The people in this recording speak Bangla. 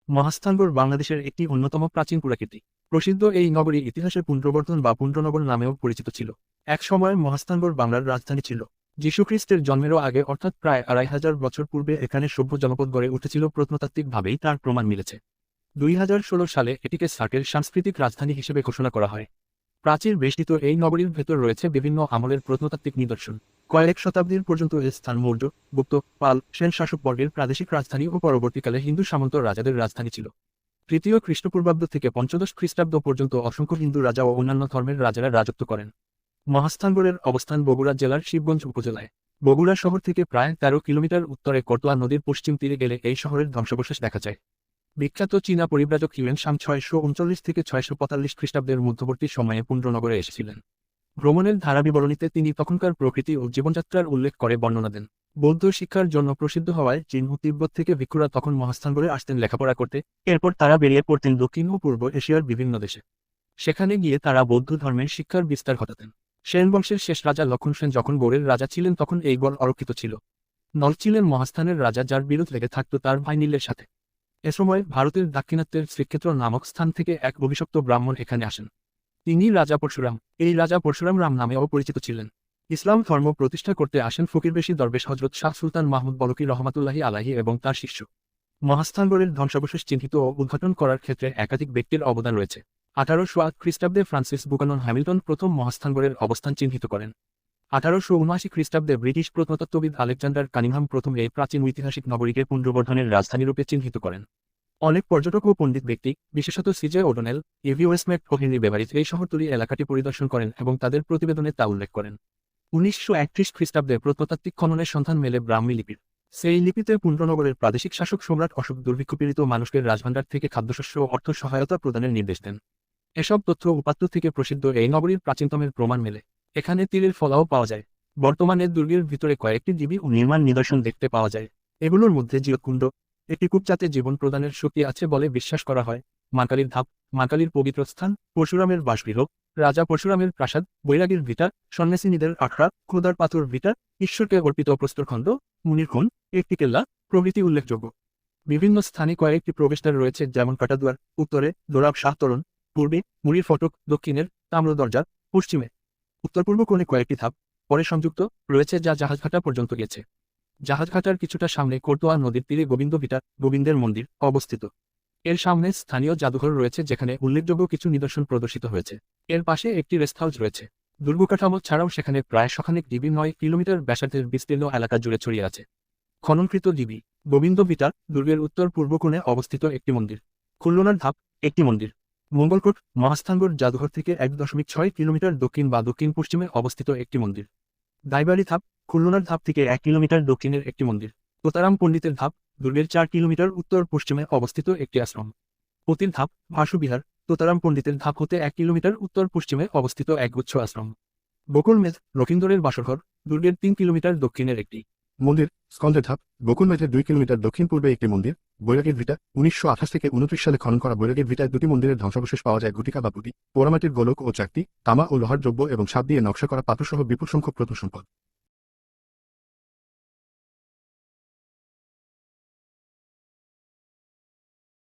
মহাস্থানগড় বাংলাদেশের একটি অন্যতম প্রাচীন পুরাকীর্তি। প্রসিদ্ধ এই নগরী ইতিহাসে পুণ্ড্রবর্ধন বা পুণ্ড্রনগর নামেও পরিচিত ছিল। এক সময় মহাস্থানগড় বাংলার রাজধানী ছিল। যীশুখ্রিস্টের জন্মেরও আগে অর্থাৎ প্রায় ২৫০০ বছর পূর্বে এখানে সভ্য জনপদ গড়ে উঠেছিল, প্রত্নতাত্ত্বিকভাবেই তার প্রমাণ মিলেছে। ২০১৬ সালে এটিকে সার্কের সাংস্কৃতিক রাজধানী হিসেবে ঘোষণা করা হয়। প্রাচীর বেষ্টিত এই নগরীর ভেতর রয়েছে বিভিন্ন আমলের প্রত্নতাত্ত্বিক নিদর্শন। কয়েক শতাব্দীর পর্যন্ত এ স্থান মৌর্য, গুপ্ত, পাল, সেন শাসকবর্গের প্রাদেশিক রাজধানী ও পরবর্তীকালে হিন্দু সামন্ত রাজাদের রাজধানী ছিল। তৃতীয় খ্রিস্টপূর্বাব্দ থেকে পঞ্চদশ খ্রিস্টাব্দ পর্যন্ত অসংখ্য হিন্দু রাজা ও অন্যান্য ধর্মের রাজারা রাজত্ব করেন। মহাস্থানগড়ের অবস্থান বগুড়া জেলার শিবগঞ্জ উপজেলায়। বগুড়া শহর থেকে প্রায় ১৩ কিলোমিটার উত্তরে করতোয়া নদীর পশ্চিম তীরে গেলে এই শহরের ধ্বংসাবশেষ দেখা যায়। বিখ্যাত চীনা পরিব্রাজক হিউয়েন সাং ৬৩৯ থেকে ৬৪৫ খ্রিস্টাব্দের মধ্যবর্তী সময়ে পুণ্ড্রনগরে এসেছিলেন। ভ্রমণের ধারাবিবরণীতে তিনি তখনকার প্রকৃতি ও জীবনযাত্রার উল্লেখ করে বর্ণনা দেন। বৌদ্ধ শিক্ষার জন্য প্রসিদ্ধ হওয়ায় চীন ও তিব্বত থেকে ভিক্ষুরা তখন মহাস্থানগড়ে আসতেন লেখাপড়া করতে। এরপর তারা বেরিয়ে পড়তেন দক্ষিণ ও পূর্ব এশিয়ার বিভিন্ন দেশে। সেখানে গিয়ে তারা বৌদ্ধ ধর্মের শিক্ষার বিস্তার ঘটাতেন। সেন বংশের শেষ রাজা লক্ষণ সেন যখন গড়ের রাজা ছিলেন তখন এই গড় অরক্ষিত ছিল। নল ছিলেন মহাস্থানের রাজা, যার বিরোধ লেগে থাকত তার ভাই নীলের সাথে। এ সময় ভারতের দাক্ষিণাত্যের শ্রীক্ষেত্র নামক স্থান থেকে এক অভিশপ্ত ব্রাহ্মণ এখানে আসেন। তিনি রাজা পরশুরাম। এই রাজা পরশুরাম রাম নামেও পরিচিত ছিলেন। ইসলাম ধর্ম প্রতিষ্ঠা করতে আসেন ফকিরবেশী দরবেশ হজরত শাহ সুলতান মাহমুদ বলকি রহমাতুল্লাহি আলাহি এবং তার শিষ্য। মহাস্থানগড়ের ধ্বংসাবশেষ চিহ্নিত ও উদ্ঘাটন করার ক্ষেত্রে একাধিক ব্যক্তির অবদান রয়েছে। ১৮০৮ খ্রিস্টাব্দে ফ্রান্সিস বুকানন হ্যামিল্টন প্রথম মহাস্থানগড়ের অবস্থান চিহ্নিত করেন। ১৮৭৯ খ্রিস্টাব্দে ব্রিটিশ প্রত্নতত্ত্ববিদ আলেকজান্ডার কানিংহাম প্রথম এই প্রাচীন ঐতিহাসিক নগরীকে পুণ্ড্রবর্ধনের রাজধানীরূপে চিহ্নিত করেন। অনেক পর্যটক ও পণ্ডিত ব্যক্তি, বিশেষত সিজে ওডনেল, ইভি ওয়েস্টম্যাক ও হেনরি বেভারিজ এই শহরতলি এলাকাটি পরিদর্শন করেন এবং তাদের প্রতিবেদনে তা উল্লেখ করেন। ১৯৩১ খ্রিস্টাব্দে প্রত্নতাত্ত্বিক খননের সন্ধান মেলে ব্রাহ্মী লিপির। সেই লিপিতে পুণ্ড্রনগরের প্রাদেশিক শাসক সম্রাট অশোক দুর্ভিক্ষপীড়িত মানুষকে রাজভাণ্ডার থেকে খাদ্যশস্য ও অর্থ সহায়তা প্রদানের নির্দেশ দেন। এসব তথ্য উপাত্ত থেকে প্রসিদ্ধ এই নগরীর প্রাচীনতমের প্রমাণ মেলে। এখানে তীরের ফলাও পাওয়া যায়। বর্তমানে দুর্গের ভিতরে কয়েকটি জীবী ও নির্মাণ নিদর্শন দেখতে পাওয়া যায়। এগুলোর মধ্যে জিয়ৎকুণ্ড, একটি কূপ যাতে জীবন প্রদানের শক্তি আছে বলে বিশ্বাস করা হয়, মাকালির ধাপ, মাকালির পবিত্র স্থান, পরশুরামের বাসগৃহ, রাজা পরশুরামের প্রাসাদ, বৈরাগীর ভিটা, সন্ন্যাসিনীদের আখড়া, খোদার পাথর ভিটা, ঈশ্বরকে অর্পিত প্রস্তরখণ্ড, মুনির খুন, একটি কেল্লা প্রভৃতি উল্লেখযোগ্য। বিভিন্ন স্থানে কয়েকটি প্রবেশদ্বার রয়েছে, যেমন কাটাদুয়ার, উত্তরে দোরাব শাহ তোরণ, পূর্বে মুড়ির ফটক, দক্ষিণের তাম্র দরজা, পশ্চিমে উত্তর পূর্ব কোণে কয়েকটি ধাপ পরে সংযুক্ত রয়েছে, যা জাহাজঘাটা পর্যন্ত গেছে। জাহাজঘাটার কিছুটা সামনে করতোয়া নদীর তীরে গোবিন্দ ভিটা, গোবিন্দের মন্দির অবস্থিত। এর সামনে স্থানীয় জাদুঘর রয়েছে, যেখানে উল্লেখযোগ্য কিছু নিদর্শন প্রদর্শিত হয়েছে। এর পাশে একটি রেস্ট হাউস রয়েছে। দুর্গ কাঠামো ছাড়াও সেখানে প্রায় শখানেক ডিবি ৯ কিলোমিটার ব্যাসার্ধের বিস্তীর্ণ এলাকা জুড়ে ছড়িয়ে আছে। খননকৃত ডিবি। গোবিন্দ ভিটা দুর্গের উত্তর পূর্ব কোণে অবস্থিত একটি মন্দির। খুলনার ধাপ, একটি মন্দির। মঙ্গলকোট মহাস্থানগড় জাদুঘর থেকে ১.৬ কিলোমিটার দক্ষিণ বা দক্ষিণ পশ্চিমে অবস্থিত একটি মন্দির। দাইবাড়ি ধাপ, খুলনার ধাপ থেকে ১ কিলোমিটার দক্ষিণের একটি মন্দির। তোতারাম পণ্ডিতের ধাপ, দুর্গের ৪ কিলোমিটার উত্তর পশ্চিমে অবস্থিত একটি আশ্রম। পতির ধাপ, ভাসুবিহার, তোতারাম পণ্ডিতের ধাপ হতে ১ কিলোমিটার উত্তর পশ্চিমে অবস্থিত একগুচ্ছ আশ্রম। বকুলমেধ, লক্ষিন্দরের বাসরঘর, দুর্গের ৩ কিলোমিটার দক্ষিণের একটি মন্দির। স্কন্দের ধাপ, বকুলমেধের ২ কিলোমিটার দক্ষিণ পূর্বে একটি মন্দির। বৈরাগীর ভিটা, ১৯২৮ থেকে ২৯ সালে খনন করা বৈরাগীর ভিটায় দুটি মন্দিরের ধ্বংসাবশেষ পাওয়া যায়। গুটিকা বা পুঁতি, পোড়ামাটির গোলক ও চাকতি, তামা ও লোহার দ্রব্য এবং সাপ দিয়ে নকশা করা পাথরসহ বিপুল সংখ্যক প্রত্নসম্পদ।